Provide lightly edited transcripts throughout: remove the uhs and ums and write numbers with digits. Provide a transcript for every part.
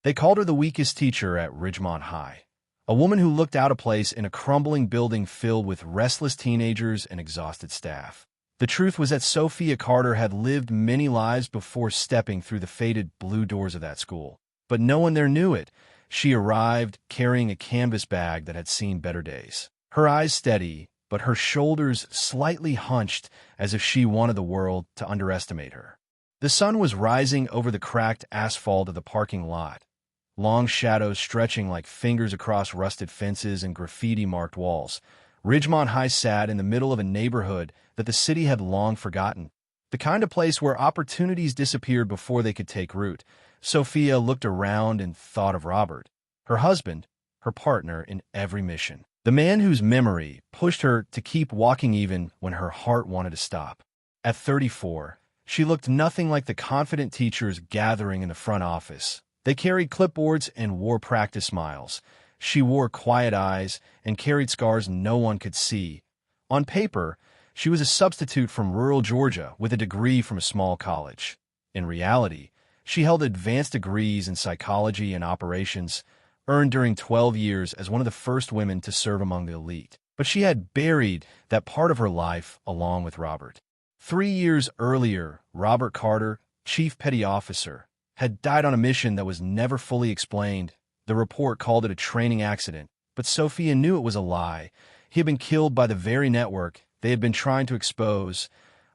They called her the weakest teacher at Ridgemont High, a woman who looked out of place in a crumbling building filled with restless teenagers and exhausted staff. The truth was that Sophia Carter had lived many lives before stepping through the faded blue doors of that school. But no one there knew it. She arrived carrying a canvas bag that had seen better days. Her eyes steady, but her shoulders slightly hunched as if she wanted the world to underestimate her. The sun was rising over the cracked asphalt of the parking lot, long shadows stretching like fingers across rusted fences and graffiti-marked walls. Ridgemont High sat in the middle of a neighborhood that the city had long forgotten, the kind of place where opportunities disappeared before they could take root. Sophia looked around and thought of Robert, her husband, her partner in every mission, the man whose memory pushed her to keep walking even when her heart wanted to stop. At 34, she looked nothing like the confident teachers gathering in the front office. They carried clipboards and wore practice smiles. She wore quiet eyes and carried scars no one could see. On paper, she was a substitute from rural Georgia with a degree from a small college. In reality, she held advanced degrees in psychology and operations, earned during 12 years as one of the first women to serve among the elite. But she had buried that part of her life along with Robert. 3 years earlier, Robert Carter, Chief Petty Officer, had died on a mission that was never fully explained. The report called it a training accident, but Sophia knew it was a lie. He had been killed by the very network they had been trying to expose,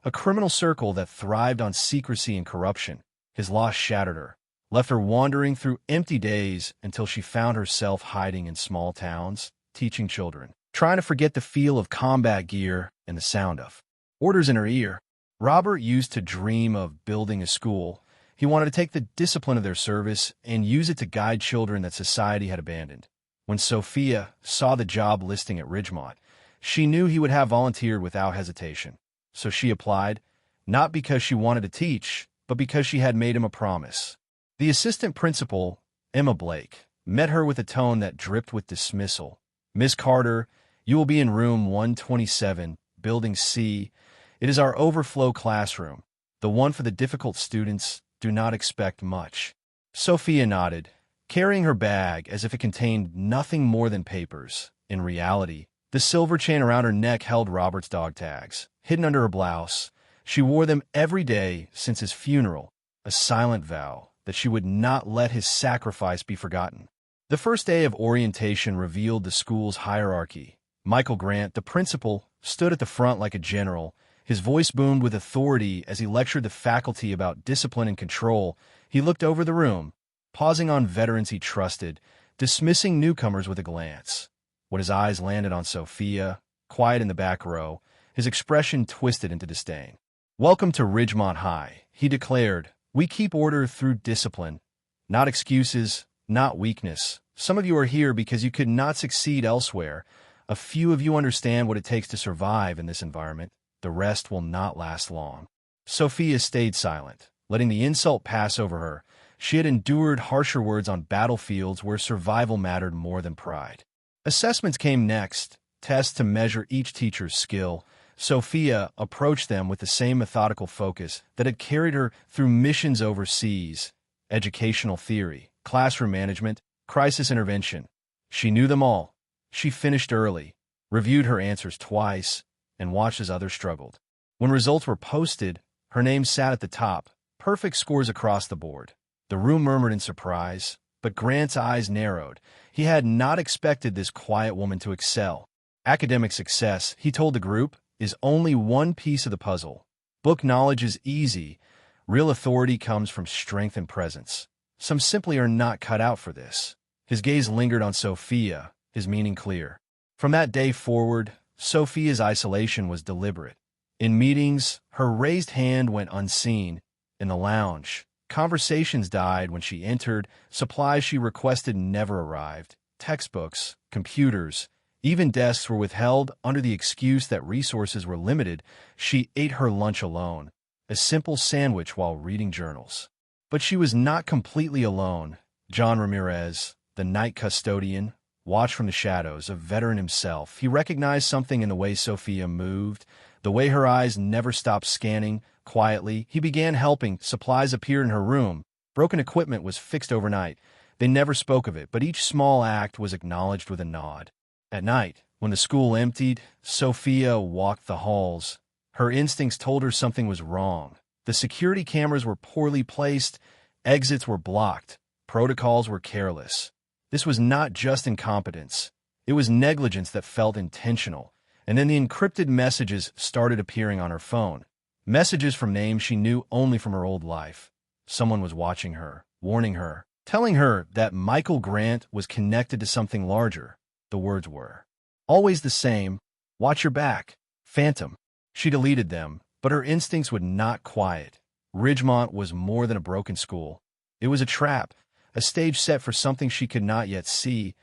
a criminal circle that thrived on secrecy and corruption. His loss shattered her, left her wandering through empty days until she found herself hiding in small towns, teaching children, trying to forget the feel of combat gear and the sound of orders in her ear. Robert used to dream of building a school. He wanted to take the discipline of their service and use it to guide children that society had abandoned. When Sophia saw the job listing at Ridgemont, she knew he would have volunteered without hesitation. So she applied, not because she wanted to teach, but because she had made him a promise. The assistant principal, Emma Blake, met her with a tone that dripped with dismissal. "Miss Carter, you will be in room 127, building C. It is our overflow classroom, the one for the difficult students. Do not expect much." Sophia nodded, carrying her bag as if it contained nothing more than papers. In reality, the silver chain around her neck held Robert's dog tags, hidden under her blouse. She wore them every day since his funeral, a silent vow that she would not let his sacrifice be forgotten. The first day of orientation revealed the school's hierarchy. Michael Grant, the principal, stood at the front like a general. His voice boomed with authority as he lectured the faculty about discipline and control. He looked over the room, pausing on veterans he trusted, dismissing newcomers with a glance. When his eyes landed on Sophia, quiet in the back row, his expression twisted into disdain. "Welcome to Ridgemont High," he declared. "We keep order through discipline, not excuses, not weakness. Some of you are here because you could not succeed elsewhere. A few of you understand what it takes to survive in this environment. The rest will not last long." Sophia stayed silent, letting the insult pass over her. She had endured harsher words on battlefields where survival mattered more than pride. Assessments came next, tests to measure each teacher's skill. Sophia approached them with the same methodical focus that had carried her through missions overseas: educational theory, classroom management, crisis intervention. She knew them all. She finished early, reviewed her answers twice, and watched as others struggled. When results were posted, her name sat at the top, perfect scores across the board. The room murmured in surprise, but Grant's eyes narrowed. He had not expected this quiet woman to excel. Academic success, he told the group, is only one piece of the puzzle. Book knowledge is easy. Real authority comes from strength and presence. Some simply are not cut out for this. His gaze lingered on Sophia, his meaning clear. From that day forward, Sophia's isolation was deliberate. In meetings, her raised hand went unseen. In the lounge, conversations died when she entered. Supplies she requested never arrived. Textbooks, computers, even desks were withheld under the excuse that resources were limited. She ate her lunch alone, a simple sandwich while reading journals. But she was not completely alone. John Ramirez, the night custodian, watched from the shadows, a veteran himself. He recognized something in the way Sophia moved, the way her eyes never stopped scanning. Quietly, he began helping. Supplies appeared in her room. Broken equipment was fixed overnight. They never spoke of it, but each small act was acknowledged with a nod. At night, when the school emptied, Sophia walked the halls. Her instincts told her something was wrong. The security cameras were poorly placed, exits were blocked, protocols were careless. This was not just incompetence. It was negligence that felt intentional. And then the encrypted messages started appearing on her phone. Messages from names she knew only from her old life. Someone was watching her, warning her, telling her that Michael Grant was connected to something larger. The words were always the same: watch your back, Phantom. She deleted them, but her instincts would not quiet. Ridgemont was more than a broken school. It was a trap, a stage set for something she could not yet see.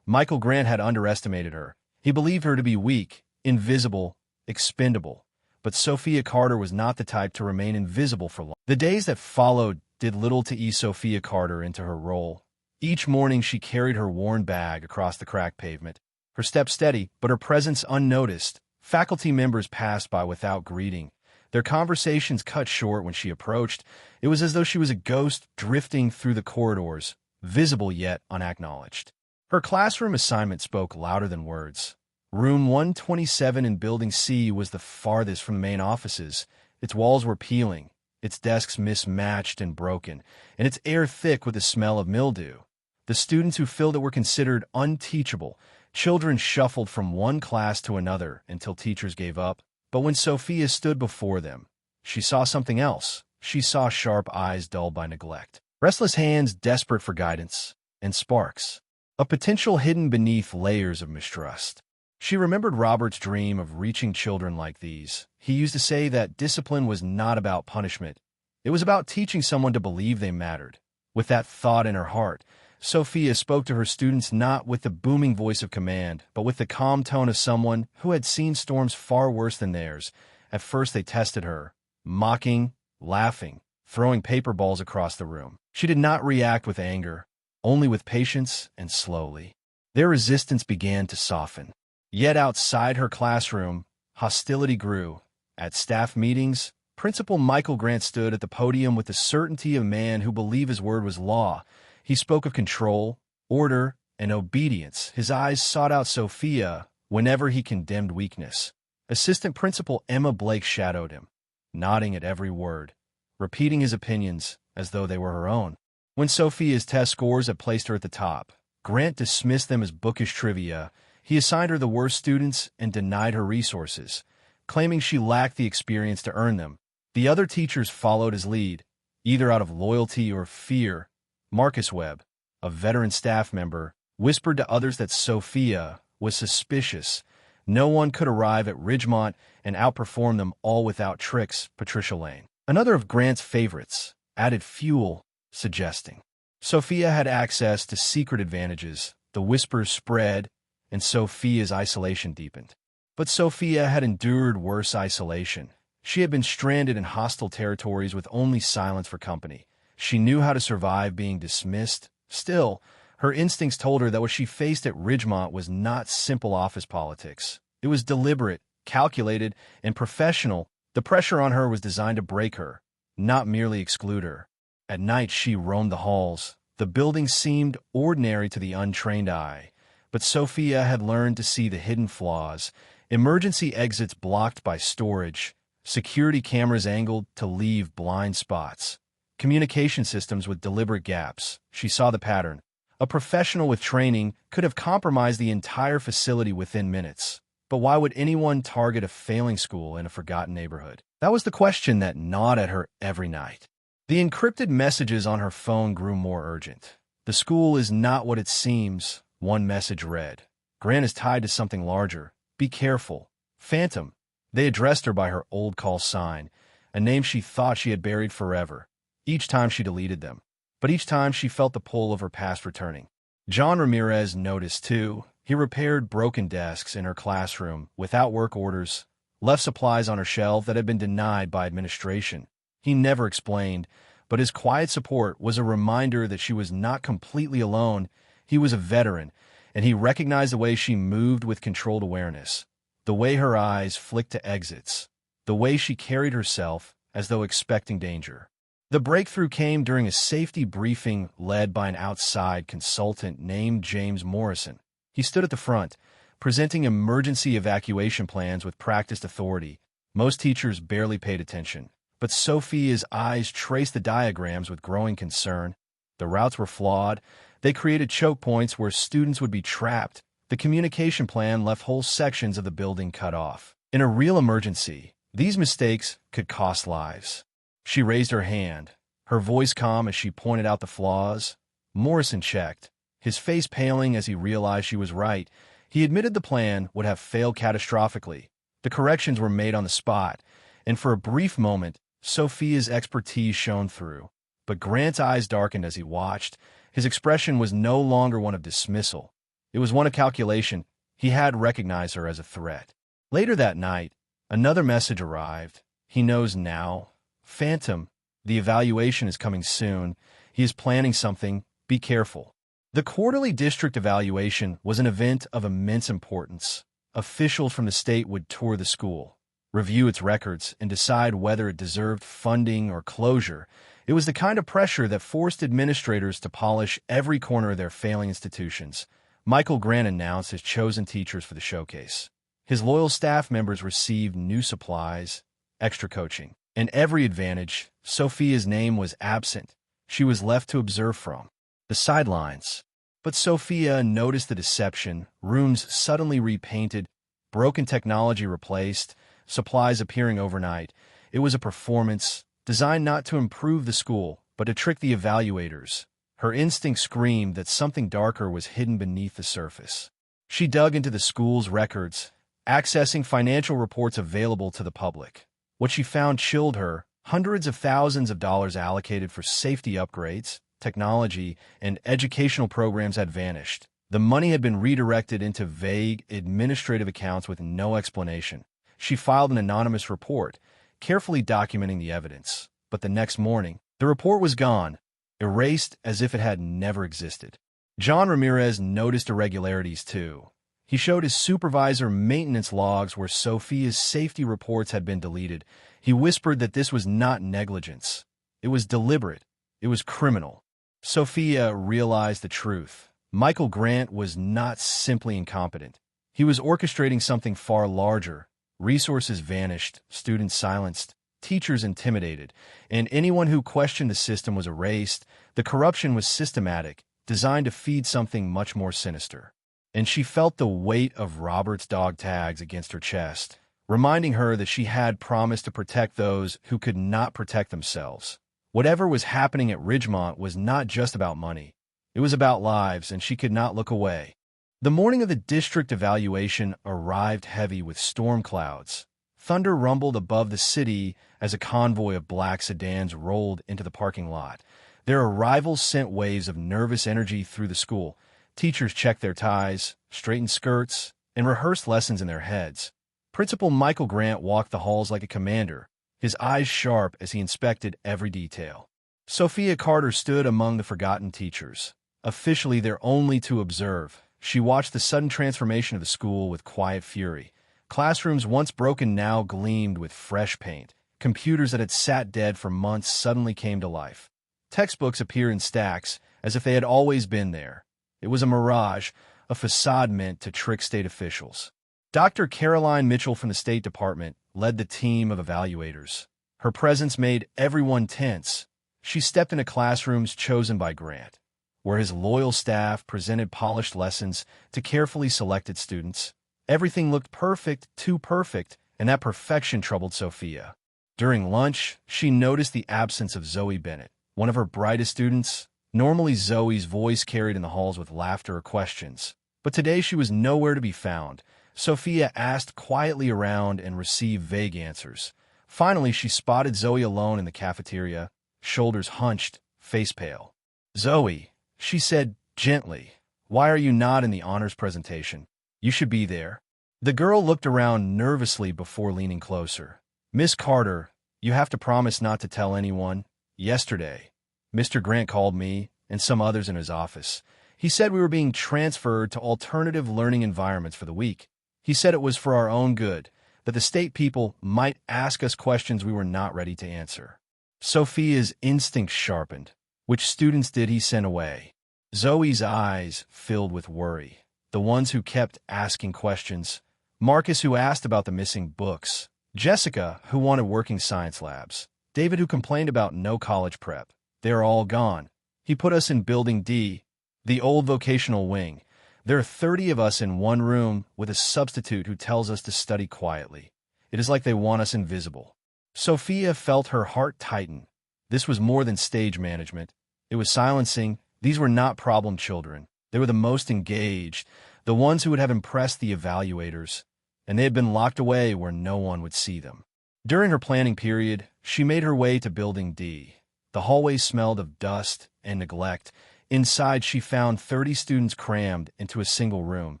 Michael Grant had underestimated her. He believed her to be weak, invisible, expendable. But Sophia Carter was not the type to remain invisible for long. The days that followed did little to ease Sophia Carter into her role. Each morning she carried her worn bag across the cracked pavement, her step steady, but her presence unnoticed. Faculty members passed by without greeting. Their conversations cut short when she approached. It was as though she was a ghost drifting through the corridors, visible yet unacknowledged. Her classroom assignment spoke louder than words. Room 127 in Building C was the farthest from the main offices. Its walls were peeling, its desks mismatched and broken, and its air thick with the smell of mildew. The students who filled it were considered unteachable. Children shuffled from one class to another until teachers gave up. But when Sophia stood before them, she saw something else. She saw sharp eyes dulled by neglect, restless hands desperate for guidance, and sparks of potential hidden beneath layers of mistrust. She remembered Robert's dream of reaching children like these. He used to say that discipline was not about punishment. It was about teaching someone to believe they mattered. With that thought in her heart, Sophia spoke to her students not with the booming voice of command, but with the calm tone of someone who had seen storms far worse than theirs. At first they tested her, mocking, laughing, throwing paper balls across the room. She did not react with anger, only with patience, and slowly their resistance began to soften. Yet outside her classroom, hostility grew. At staff meetings, Principal Michael Grant stood at the podium with the certainty of a man who believed his word was law. He spoke of control, order, and obedience. His eyes sought out Sophia whenever he condemned weakness. Assistant Principal Emma Blake shadowed him, nodding at every word, repeating his opinions as though they were her own. When Sophia's test scores had placed her at the top, Grant dismissed them as bookish trivia. He assigned her the worst students and denied her resources, claiming she lacked the experience to earn them. The other teachers followed his lead, either out of loyalty or fear. Marcus Webb, a veteran staff member, whispered to others that Sophia was suspicious. No one could arrive at Ridgemont and outperform them all without tricks. Patricia Lane, another of Grant's favorites, added fuel, suggesting Sophia had access to secret advantages. The whispers spread, and Sophia's isolation deepened. But Sophia had endured worse isolation. She had been stranded in hostile territories with only silence for company. She knew how to survive being dismissed. Still, her instincts told her that what she faced at Ridgemont was not simple office politics. It was deliberate, calculated, and professional. The pressure on her was designed to break her, not merely exclude her. At night, she roamed the halls. The building seemed ordinary to the untrained eye, but Sophia had learned to see the hidden flaws: emergency exits blocked by storage, security cameras angled to leave blind spots, communication systems with deliberate gaps. She saw the pattern. A professional with training could have compromised the entire facility within minutes. But why would anyone target a failing school in a forgotten neighborhood? That was the question that gnawed at her every night. The encrypted messages on her phone grew more urgent. The school is not what it seems, one message read. Grant is tied to something larger. Be careful. Phantom. They addressed her by her old call sign, a name she thought she had buried forever. Each time she deleted them, but each time she felt the pull of her past returning. John Ramirez noticed too. He repaired broken desks in her classroom without work orders, left supplies on her shelf that had been denied by administration. He never explained, but his quiet support was a reminder that she was not completely alone. He was a veteran, and he recognized the way she moved with controlled awareness, the way her eyes flicked to exits, the way she carried herself as though expecting danger. The breakthrough came during a safety briefing led by an outside consultant named James Morrison. He stood at the front, presenting emergency evacuation plans with practiced authority. Most teachers barely paid attention, but Sophia's eyes traced the diagrams with growing concern. The routes were flawed. They created choke points where students would be trapped. The communication plan left whole sections of the building cut off. In a real emergency, these mistakes could cost lives. She raised her hand, her voice calm as she pointed out the flaws. Morrison checked, his face paling as he realized she was right. He admitted the plan would have failed catastrophically. The corrections were made on the spot, and for a brief moment, Sophia's expertise shone through. But Grant's eyes darkened as he watched. His expression was no longer one of dismissal. It was one of calculation. He had recognized her as a threat. Later that night, another message arrived. He knows now. Phantom, the evaluation is coming soon. He is planning something. Be careful. The quarterly district evaluation was an event of immense importance. Officials from the state would tour the school, review its records, and decide whether it deserved funding or closure. It was the kind of pressure that forced administrators to polish every corner of their failing institutions. Michael Grant announced his chosen teachers for the showcase. His loyal staff members received new supplies, extra coaching, and every advantage. Sophia's name was absent. She was left to observe from the sidelines. But Sophia noticed the deception. Rooms suddenly repainted, broken technology replaced, supplies appearing overnight. It was a performance designed not to improve the school, but to trick the evaluators. Her instinct screamed that something darker was hidden beneath the surface. She dug into the school's records, accessing financial reports available to the public. What she found chilled her. Hundreds of thousands of dollars allocated for safety upgrades, technology, and educational programs had vanished. The money had been redirected into vague, administrative accounts with no explanation. She filed an anonymous report, carefully documenting the evidence. But the next morning, the report was gone, erased as if it had never existed. John Ramirez noticed irregularities too. He showed his supervisor maintenance logs where Sophia's safety reports had been deleted. He whispered that this was not negligence. It was deliberate. It was criminal. Sophia realized the truth. Michael Grant was not simply incompetent. He was orchestrating something far larger. Resources vanished, students silenced, teachers intimidated, and anyone who questioned the system was erased. The corruption was systematic, designed to feed something much more sinister. And she felt the weight of Robert's dog tags against her chest, reminding her that she had promised to protect those who could not protect themselves. Whatever was happening at Ridgemont was not just about money. It was about lives, and she could not look away. The morning of the district evaluation arrived heavy with storm clouds. Thunder rumbled above the city as a convoy of black sedans rolled into the parking lot. Their arrival sent waves of nervous energy through the school. Teachers checked their ties, straightened skirts, and rehearsed lessons in their heads. Principal Michael Grant walked the halls like a commander, his eyes sharp as he inspected every detail. Sophia Carter stood among the forgotten teachers, officially there only to observe. She watched the sudden transformation of the school with quiet fury. Classrooms once broken now gleamed with fresh paint. Computers that had sat dead for months suddenly came to life. Textbooks appeared in stacks, as if they had always been there. It was a mirage, a facade meant to trick state officials. Dr. Caroline Mitchell from the State Department led the team of evaluators. Her presence made everyone tense. She stepped into classrooms chosen by Grant, where his loyal staff presented polished lessons to carefully selected students. Everything looked perfect, too perfect, and that perfection troubled Sophia. During lunch, she noticed the absence of Zoe Bennett, one of her brightest students. Normally, Zoe's voice carried in the halls with laughter or questions, but today she was nowhere to be found. Sophia asked quietly around and received vague answers. Finally, she spotted Zoe alone in the cafeteria, shoulders hunched, face pale. "Zoe," she said gently, "why are you not in the honors presentation? You should be there." The girl looked around nervously before leaning closer. "Miss Carter, you have to promise not to tell anyone. Yesterday, Mr. Grant called me and some others in his office. He said we were being transferred to alternative learning environments for the week. He said it was for our own good, that the state people might ask us questions we were not ready to answer." Sophia's instincts sharpened. Which students did he send away? Zoe's eyes filled with worry. The ones who kept asking questions. Marcus, who asked about the missing books. Jessica, who wanted working science labs. David, who complained about no college prep. They're all gone. He put us in Building D, the old vocational wing. There are 30 of us in one room with a substitute who tells us to study quietly. It is like they want us invisible. Sophia felt her heart tighten. This was more than stage management. It was silencing. These were not problem children. They were the most engaged, the ones who would have impressed the evaluators, and they had been locked away where no one would see them. During her planning period, she made her way to Building D. The hallways smelled of dust and neglect. Inside, she found 30 students crammed into a single room.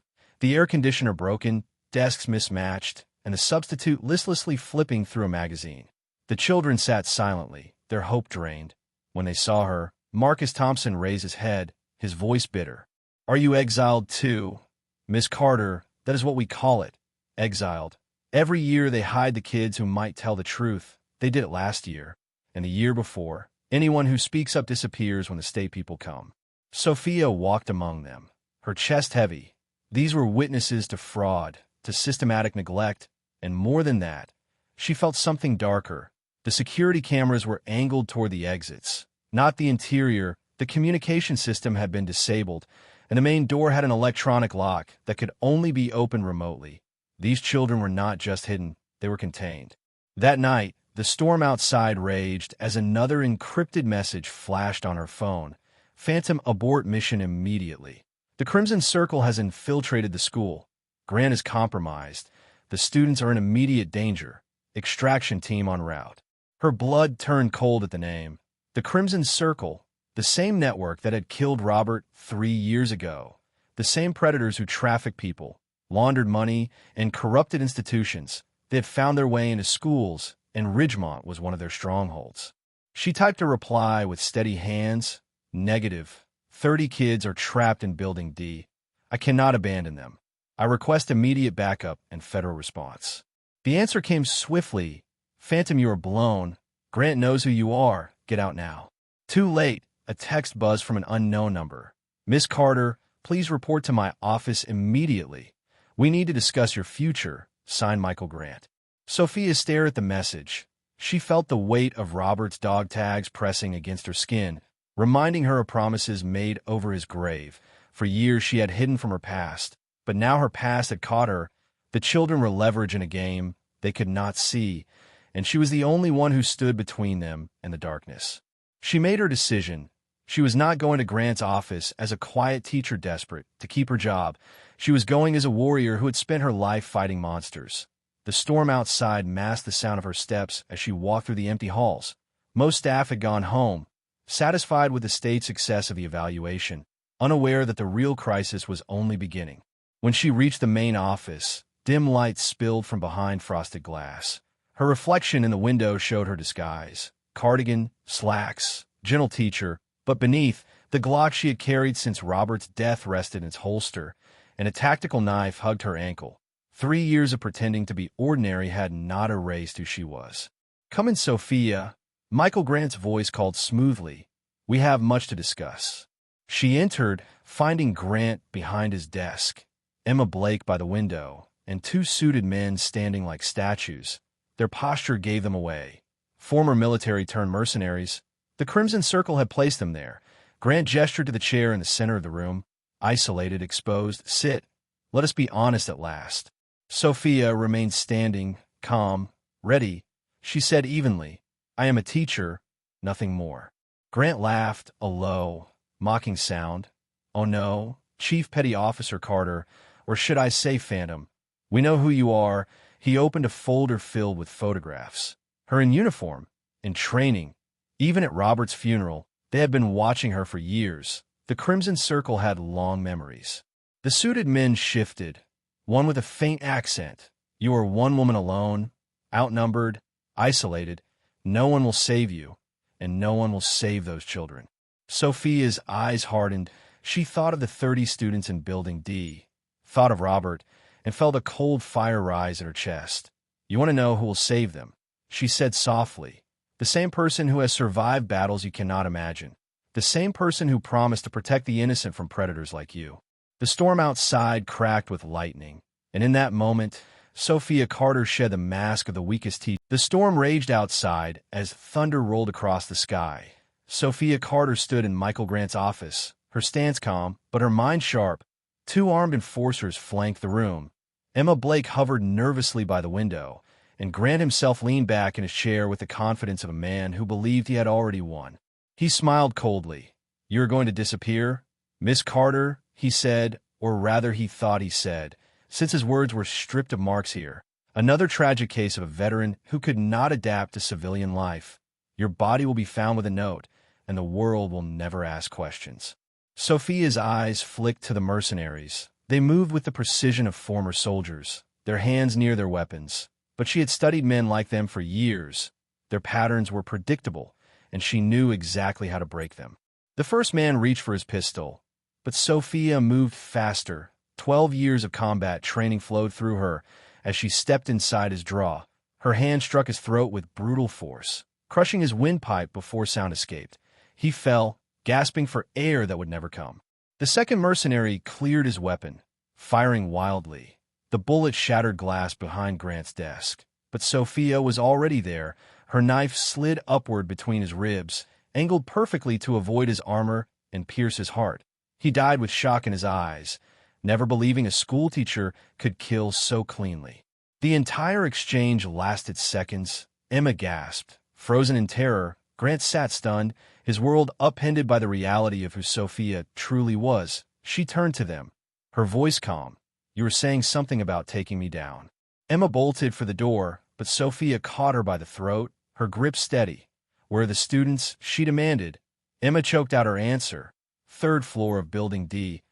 The air conditioner broken, desks mismatched, and the substitute listlessly flipping through a magazine. The children sat silently, their hope drained. When they saw her, Marcus Thompson raised his head, his voice bitter. "Are you exiled too?" "Miss Carter, that is what we call it. Exiled. Every year they hide the kids who might tell the truth. They did it last year, and the year before. Anyone who speaks up disappears when the state people come." Sophia walked among them, her chest heavy. These were witnesses to fraud, to systematic neglect, and more than that, she felt something darker. The security cameras were angled toward the exits, not the interior. The communication system had been disabled, and the main door had an electronic lock that could only be opened remotely. These children were not just hidden, they were contained. That night, the storm outside raged as another encrypted message flashed on her phone. "Phantom, abort mission immediately. The Crimson Circle has infiltrated the school. Grant is compromised. The students are in immediate danger. Extraction team en route." Her blood turned cold at the name. The Crimson Circle, the same network that had killed Robert 3 years ago. The same predators who trafficked people, laundered money, and corrupted institutions. They had found their way into schools, and Ridgemont was one of their strongholds. She typed a reply with steady hands. "Negative. 30 kids are trapped in Building D. I cannot abandon them. I request immediate backup and federal response." The answer came swiftly. "Phantom, you are blown. Grant knows who you are. Get out now." Too late. A text buzzed from an unknown number. "Miss Carter, please report to my office immediately. We need to discuss your future. Signed, Michael Grant." Sophia stared at the message. She felt the weight of Robert's dog tags pressing against her skin, reminding her of promises made over his grave. For years she had hidden from her past, but now her past had caught her. The children were leverage in a game they could not see, and she was the only one who stood between them and the darkness. She made her decision. She was not going to Grant's office as a quiet teacher desperate to keep her job. She was going as a warrior who had spent her life fighting monsters. The storm outside masked the sound of her steps as she walked through the empty halls. Most staff had gone home, satisfied with the state success of the evaluation, unaware that the real crisis was only beginning. When she reached the main office, dim light spilled from behind frosted glass. Her reflection in the window showed her disguise. Cardigan, slacks, gentle teacher, but beneath, the Glock she had carried since Robert's death rested in its holster, and a tactical knife hugged her ankle. 3 years of pretending to be ordinary had not erased who she was. "Come in, Sophia," Michael Grant's voice called smoothly. "We have much to discuss." She entered, finding Grant behind his desk, Emma Blake by the window, and 2 suited men standing like statues. Their posture gave them away. Former military-turned-mercenaries. The Crimson Circle had placed them there. Grant gestured to the chair in the center of the room. "Isolated, exposed. Sit. Let us be honest at last." Sophia remained standing, calm, ready. She said evenly, "I am a teacher, nothing more." Grant laughed, a low, mocking sound. "Oh no, Chief Petty Officer Carter, or should I say Phantom? We know who you are." He opened a folder filled with photographs. Her in uniform, in training. Even at Robert's funeral, they had been watching her for years. The Crimson Circle had long memories. The suited men shifted, one with a faint accent. "You are one woman alone, outnumbered, isolated. No one will save you, and no one will save those children." Sophia's eyes hardened. She thought of the 30 students in Building D, thought of Robert, and felt a cold fire rise in her chest. "You want to know who will save them?" she said softly. The same person who has survived battles you cannot imagine. The same person who promised to protect the innocent from predators like you. The storm outside cracked with lightning, and in that moment, Sophia Carter shed the mask of the weakest teacher. The storm raged outside as thunder rolled across the sky. Sophia Carter stood in Michael Grant's office, her stance calm, but her mind sharp. Two armed enforcers flanked the room. Emma Blake hovered nervously by the window, and Grant himself leaned back in his chair with the confidence of a man who believed he had already won. He smiled coldly. "You are going to disappear, Miss Carter," he said, or rather he thought he said, since his words were stripped of marks here. Another tragic case of a veteran who could not adapt to civilian life. "Your body will be found with a note, and the world will never ask questions." Sophia's eyes flicked to the mercenaries. They moved with the precision of former soldiers, their hands near their weapons. But she had studied men like them for years. Their patterns were predictable, and she knew exactly how to break them. The first man reached for his pistol, but Sophia moved faster. 12 years of combat training flowed through her as she stepped inside his draw. Her hand struck his throat with brutal force, crushing his windpipe before sound escaped. He fell, gasping for air that would never come. The second mercenary cleared his weapon, firing wildly. The bullet shattered glass behind Grant's desk, but Sophia was already there. Her knife slid upward between his ribs, angled perfectly to avoid his armor and pierce his heart. He died with shock in his eyes, never believing a schoolteacher could kill so cleanly. The entire exchange lasted seconds. Emma gasped. Frozen in terror, Grant sat stunned, his world upended by the reality of who Sophia truly was. She turned to them, her voice calm. "You were saying something about taking me down." Emma bolted for the door, but Sophia caught her by the throat, her grip steady. "Where are the students?" she demanded. Emma choked out her answer. "Third floor of Building D.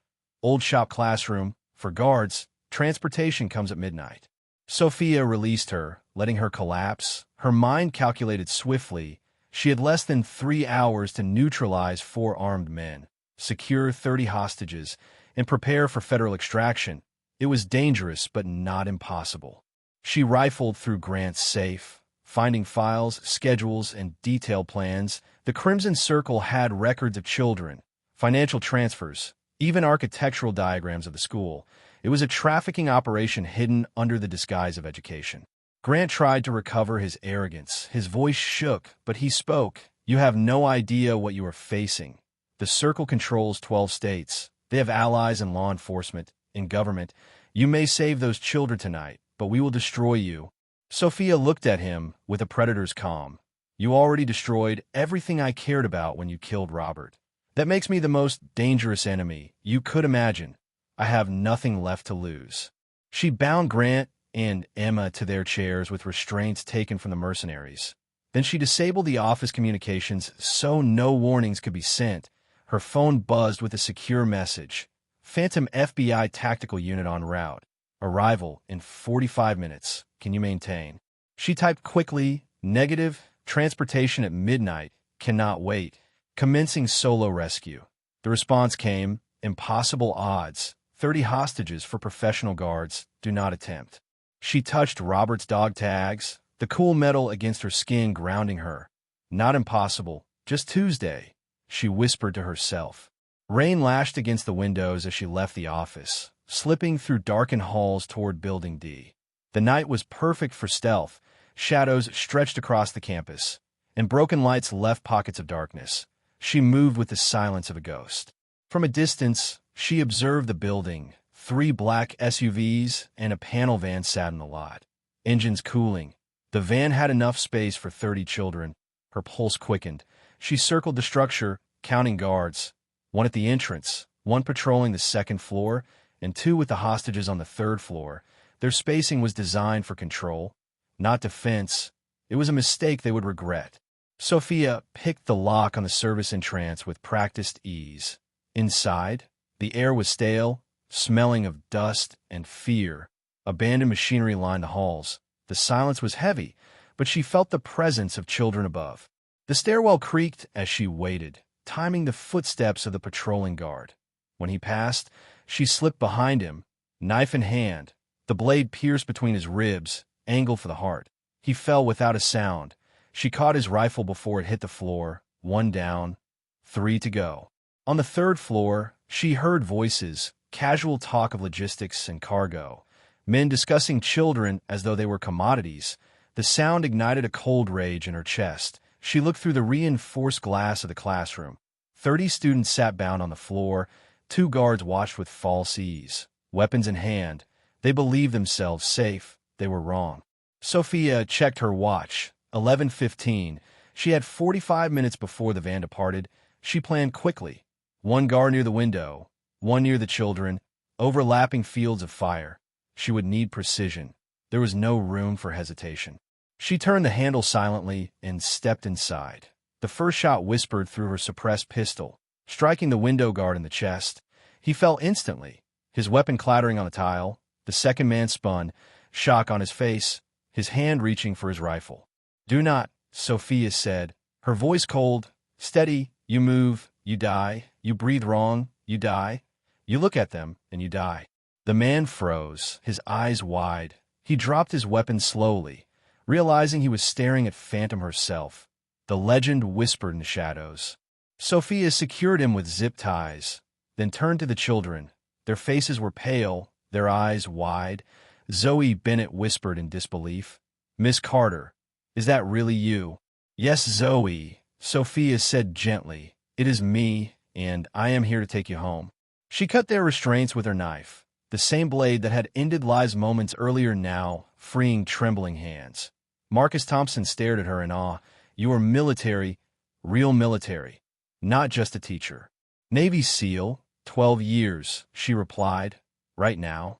Old shop classroom. For guards, transportation comes at midnight." Sophia released her, letting her collapse. Her mind calculated swiftly. She had less than 3 hours to neutralize 4 armed men, secure 30 hostages, and prepare for federal extraction. It was dangerous, but not impossible. She rifled through Grant's safe, finding files, schedules, and detailed plans. The Crimson Circle had records of children, financial transfers, even architectural diagrams of the school. It was a trafficking operation hidden under the disguise of education. Grant tried to recover his arrogance. His voice shook, but he spoke. "You have no idea what you are facing. The Circle controls 12 states. They have allies in law enforcement, in government. You may save those children tonight, but we will destroy you." Sophia looked at him with a predator's calm. "You already destroyed everything I cared about when you killed Robert. That makes me the most dangerous enemy you could imagine. I have nothing left to lose." She bound Grant and Emma to their chairs with restraints taken from the mercenaries. Then she disabled the office communications so no warnings could be sent. Her phone buzzed with a secure message. "Phantom FBI tactical unit en route. Arrival in 45 minutes. Can you maintain?" She typed quickly, "Negative. Transportation at midnight. Cannot wait. Commencing solo rescue." The response came, "Impossible odds. 30 hostages for professional guards. Do not attempt." She touched Robert's dog tags, the cool metal against her skin grounding her. "Not impossible. Just Tuesday," she whispered to herself. Rain lashed against the windows as she left the office, slipping through darkened halls toward Building D. The night was perfect for stealth. Shadows stretched across the campus, and broken lights left pockets of darkness. She moved with the silence of a ghost. From a distance, she observed the building. 3 black SUVs and a panel van sat in the lot, engines cooling. The van had enough space for 30 children. Her pulse quickened. She circled the structure, counting guards. 1 at the entrance, 1 patrolling the 2nd floor, and 2 with the hostages on the 3rd floor. Their spacing was designed for control, not defense. It was a mistake they would regret. Sophia picked the lock on the service entrance with practiced ease. Inside, the air was stale, smelling of dust and fear. Abandoned machinery lined the halls. The silence was heavy, but she felt the presence of children above. The stairwell creaked as she waited, timing the footsteps of the patrolling guard. When he passed, she slipped behind him, knife in hand. The blade pierced between his ribs, angled for the heart. He fell without a sound. She caught his rifle before it hit the floor. 1 down, 3 to go. On the 3rd floor, she heard voices, casual talk of logistics and cargo, men discussing children as though they were commodities. The sound ignited a cold rage in her chest. She looked through the reinforced glass of the classroom. 30 students sat bound on the floor. 2 guards watched with false ease. Weapons in hand, they believed themselves safe. They were wrong. Sophia checked her watch. 11:15. She had 45 minutes before the van departed. She planned quickly. 1 guard near the window, 1 near the children, overlapping fields of fire. She would need precision. There was no room for hesitation. She turned the handle silently and stepped inside. The first shot whispered through her suppressed pistol, striking the window guard in the chest. He fell instantly, his weapon clattering on the tile. The second man spun, shock on his face, his hand reaching for his rifle. "Do not," Sophia said, her voice cold, steady. "You move, you die. You breathe wrong, you die. You look at them, and you die." The man froze, his eyes wide. He dropped his weapon slowly, realizing he was staring at Phantom herself. The legend whispered in the shadows. Sophia secured him with zip ties, then turned to the children. Their faces were pale, their eyes wide. Zoe Bennett whispered in disbelief. "Miss Carter, is that really you?" "Yes, Zoe," Sophia said gently. "It is me, and I am here to take you home." She cut their restraints with her knife, the same blade that had ended lives moments earlier now, freeing trembling hands. Marcus Thompson stared at her in awe. "You are military, real military, not just a teacher." "Navy SEAL, 12 years, she replied. "Right now,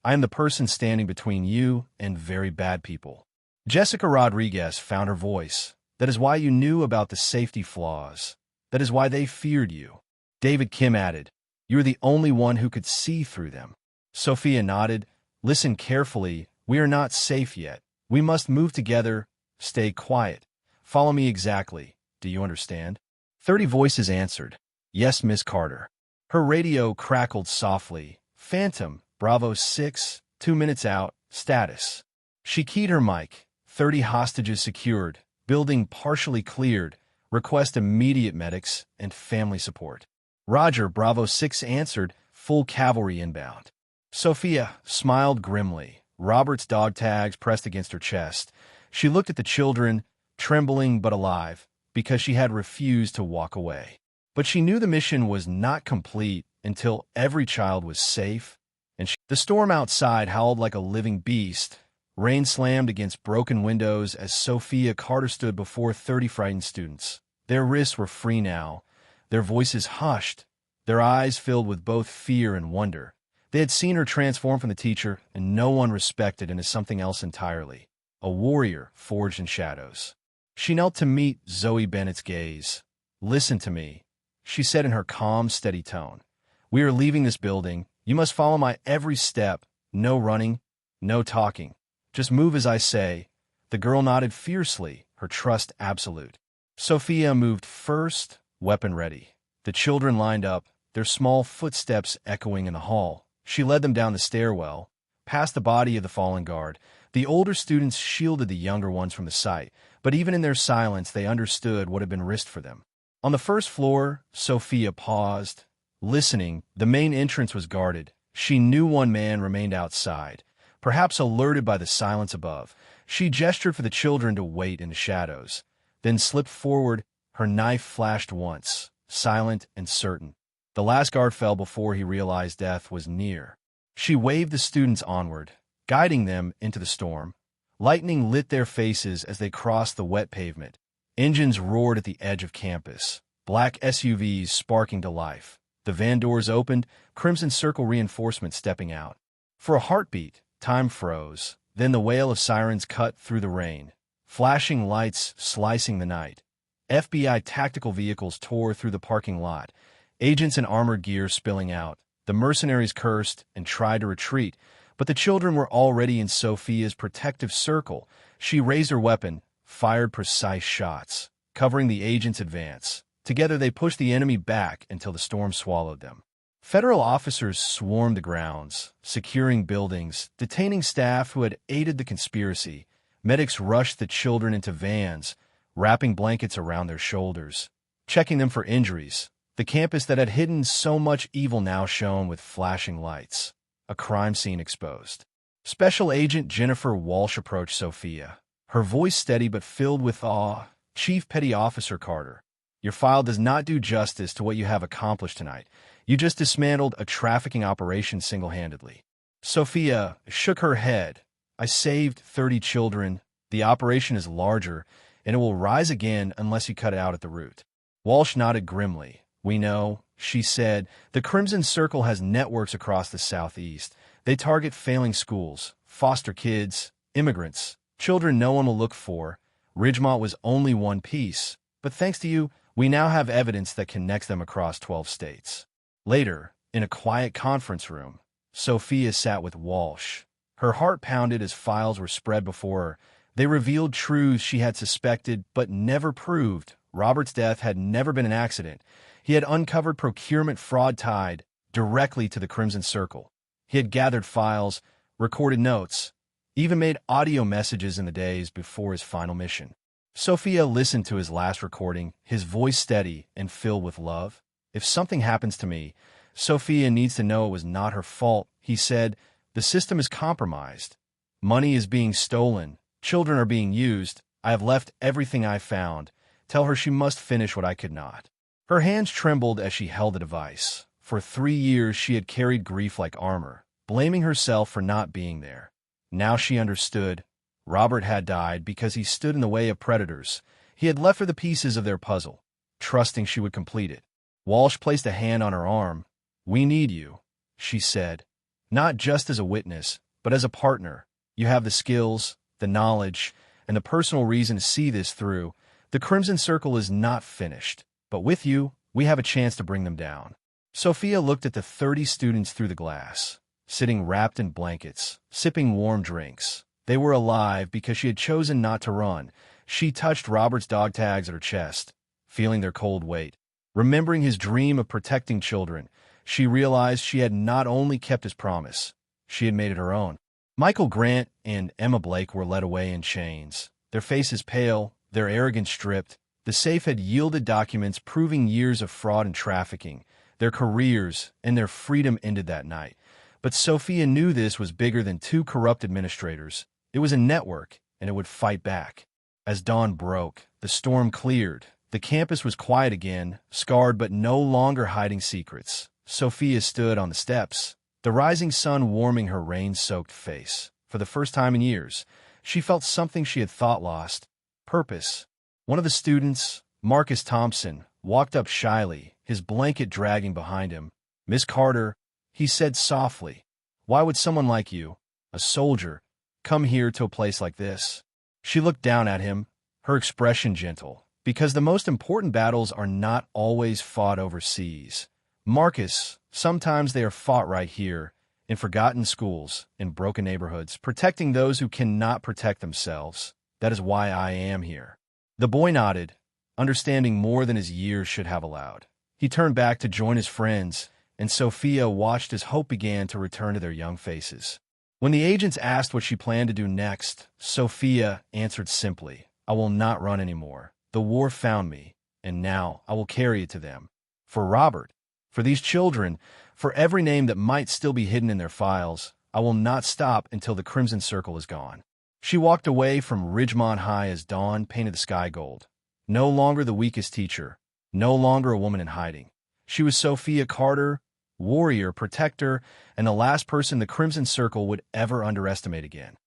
I am the person standing between you and very bad people." Jessica Rodriguez found her voice. "That is why you knew about the safety flaws. That is why they feared you." David Kim added, "You are the only one who could see through them." Sophia nodded. "Listen carefully. We are not safe yet. We must move together. Stay quiet. Follow me exactly. Do you understand?" 30 voices answered. "Yes, Miss Carter." Her radio crackled softly. "Phantom, Bravo 6, 2 minutes out, status." She keyed her mic. 30 hostages secured. Building partially cleared. Request immediate medics and family support. "Roger," Bravo 6 answered, full cavalry inbound. Sophia smiled grimly. Robert's dog tags pressed against her chest. She looked at the children, trembling but alive, because she had refused to walk away. But she knew the mission was not complete until every child was safe, and the storm outside howled like a living beast. Rain slammed against broken windows as Sophia Carter stood before 30 frightened students. Their wrists were free now, their voices hushed, their eyes filled with both fear and wonder. They had seen her transform from the teacher and no one respected into something else entirely, a warrior forged in shadows. She knelt to meet Zoe Bennett's gaze. "Listen to me," she said in her calm, steady tone. "We are leaving this building. You must follow my every step. No running, no talking. Just move as I say." The girl nodded fiercely, her trust absolute. Sophia moved first, weapon ready. The children lined up, their small footsteps echoing in the hall. She led them down the stairwell, past the body of the fallen guard. The older students shielded the younger ones from the sight, but even in their silence they understood what had been risked for them. On the first floor, Sophia paused. Listening, the main entrance was guarded. She knew one man remained outside, perhaps alerted by the silence above. She gestured for the children to wait in the shadows, then slipped forward. Her knife flashed once, silent and certain. The last guard fell before he realized death was near. She waved the students onward, guiding them into the storm. Lightning lit their faces as they crossed the wet pavement. Engines roared at the edge of campus, black SUVs sparking to life. The van doors opened, Crimson Circle reinforcements stepping out. For a heartbeat, time froze. Then the wail of sirens cut through the rain, flashing lights slicing the night. FBI tactical vehicles tore through the parking lot, agents in armored gear spilling out. The mercenaries cursed and tried to retreat, but the children were already in Sophia's protective circle. She raised her weapon, fired precise shots, covering the agent's advance. Together they pushed the enemy back until the storm swallowed them. Federal officers swarmed the grounds, securing buildings, detaining staff who had aided the conspiracy. Medics rushed the children into vans, wrapping blankets around their shoulders, checking them for injuries. The campus that had hidden so much evil now shone with flashing lights. A crime scene exposed. Special Agent Jennifer Walsh approached Sophia, her voice steady but filled with awe. Chief Petty Officer Carter, your file does not do justice to what you have accomplished tonight. You just dismantled a trafficking operation single-handedly. Sophia shook her head. I saved 30 children. The operation is larger, and it will rise again unless you cut it out at the root. Walsh nodded grimly. We know, she said, the Crimson Circle has networks across the Southeast. They target failing schools, foster kids, immigrants, children no one will look for. Ridgemont was only one piece, but thanks to you, we now have evidence that connects them across 12 states. Later, in a quiet conference room, Sophia sat with Walsh. Her heart pounded as files were spread before her. They revealed truths she had suspected but never proved. Robert's death had never been an accident. He had uncovered procurement fraud tied directly to the Crimson Circle. He had gathered files, recorded notes, even made audio messages in the days before his final mission. Sophia listened to his last recording, his voice steady and filled with love. If something happens to me, Sophia needs to know it was not her fault. He said, the system is compromised. Money is being stolen. Children are being used. I have left everything I found. Tell her she must finish what I could not. Her hands trembled as she held the device. For 3 years she had carried grief like armor, blaming herself for not being there. Now she understood. Robert had died because he stood in the way of predators. He had left her the pieces of their puzzle, trusting she would complete it. Walsh placed a hand on her arm. We need you, she said. Not just as a witness, but as a partner. You have the skills, the knowledge, and the personal reason to see this through. The Crimson Circle is not finished, but with you, we have a chance to bring them down. Sophia looked at the 30 students through the glass, sitting wrapped in blankets, sipping warm drinks. They were alive because she had chosen not to run. She touched Robert's dog tags at her chest, feeling their cold weight. Remembering his dream of protecting children, she realized she had not only kept his promise, she had made it her own. Michael Grant and Emma Blake were led away in chains, their faces pale, their arrogance stripped. The safe had yielded documents proving years of fraud and trafficking. Their careers and their freedom ended that night. But Sophia knew this was bigger than 2 corrupt administrators. It was a network, and it would fight back. As dawn broke, the storm cleared. The campus was quiet again, scarred but no longer hiding secrets. Sophia stood on the steps, the rising sun warming her rain-soaked face. For the first time in years, she felt something she had thought lost: purpose. One of the students, Marcus Thompson, walked up shyly, his blanket dragging behind him. Miss Carter, he said softly, why would someone like you, a soldier, come here to a place like this? She looked down at him, her expression gentle, because the most important battles are not always fought overseas. Marcus, sometimes they are fought right here, in forgotten schools, in broken neighborhoods, protecting those who cannot protect themselves. That is why I am here. The boy nodded, understanding more than his years should have allowed. He turned back to join his friends, and Sophia watched as hope began to return to their young faces. When the agents asked what she planned to do next, Sophia answered simply, I will not run anymore. The war found me, and now I will carry it to them. For Robert, for these children, for every name that might still be hidden in their files, I will not stop until the Crimson Circle is gone. She walked away from Ridgemont High as dawn painted the sky gold. No longer the weakest teacher, no longer a woman in hiding. She was Sophia Carter, warrior, protector, and the last person the Crimson Circle would ever underestimate again.